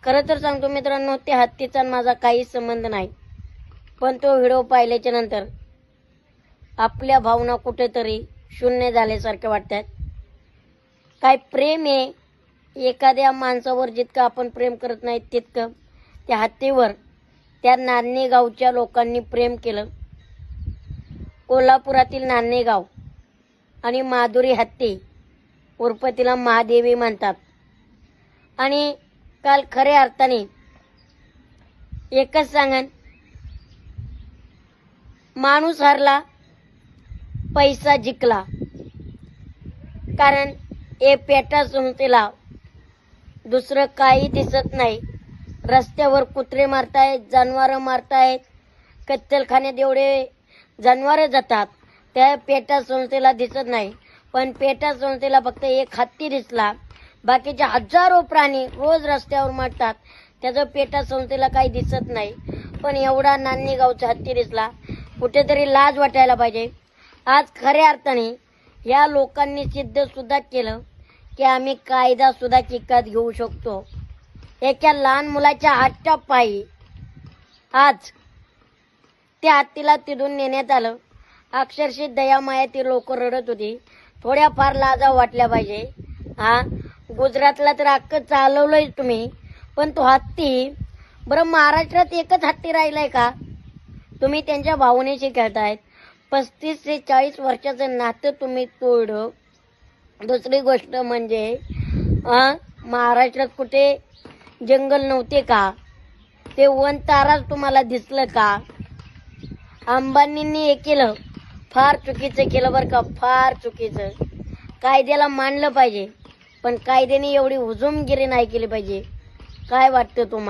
खरं तर सांगतो मित्रांनो, त्या हत्तीचा माझा काही संबंध नाही, पण तो व्हिडिओ पाहिल्याच्या नंतर आपल्या भावना कुठेतरी शून्य झाल्यासारख्या वाटतात. काय प्रेम आहे, एखाद्या माणसावर जितकं आपण प्रेम करत नाही तितकं त्या हत्तीवर त्या नान्हेगावच्या लोकांनी प्रेम केलं. कोल्हापुरातील नान्हेगाव आणि माधुरी हत्ती उर्फ तिला महादेवी म्हणतात. आणि काल खऱ्या अर्थाने एकच सांगन, माणूस हरला, पैसा जिंकला. कारण ए पेटा सुमतीला दुसरं काही दिसत नाही. रस्त्यावर कुत्रे मारतायत, जनावरं मारतायत, कत्तलखान्यात एवढे जनावरं जातात, त्या पेटा संस्थेला दिसत नाही. पण पेटा संस्थेला फक्त एक हत्ती दिसला. बाकीचे हजारो प्राणी रोज रस्त्यावर मारतात, त्याचं पेटा संस्थेला काही दिसत नाही. पण एवढा नान्हेगावचा हत्ती दिसला, कुठेतरी लाज वाटायला पाहिजे. आज खऱ्या अर्थाने या लोकांनी सिद्ध सुद्धा केलं की आम्ही कायदा सुद्धा चिकात घेऊ शकतो. एका लहान मुलाच्या हातच्या पायी आज त्या हत्तीला तिथून नेण्यात आलं. अक्षरशः दयामाया ती लोक रडत होती. थोड्याफार लाजा वाटल्या पाहिजे. गुजरातला तर अख्खं चालवलंय तुम्ही, पण तो हत्ती, बरं महाराष्ट्रात एकच हत्ती राहिलाय का? तुम्ही त्यांच्या भावनेशी खेळतायत. 35 ते 40 वर्षाचं नातं तुम्ही तोडलं. दुसरी गोष्ट म्हणजे महाराष्ट्रात कुठे जंगल नव्हते का? ते वन ताराच तुम्हाला दिसलं का? अंबानींनी हे केलं, फार चुकीचं केलं बरं का, फार चुकीचं. कायद्याला मानलं पाहिजे, पण कायद्याने एवढी हुजूमगिरी नाही केली पाहिजे. काय वाटतं तुम्हाला?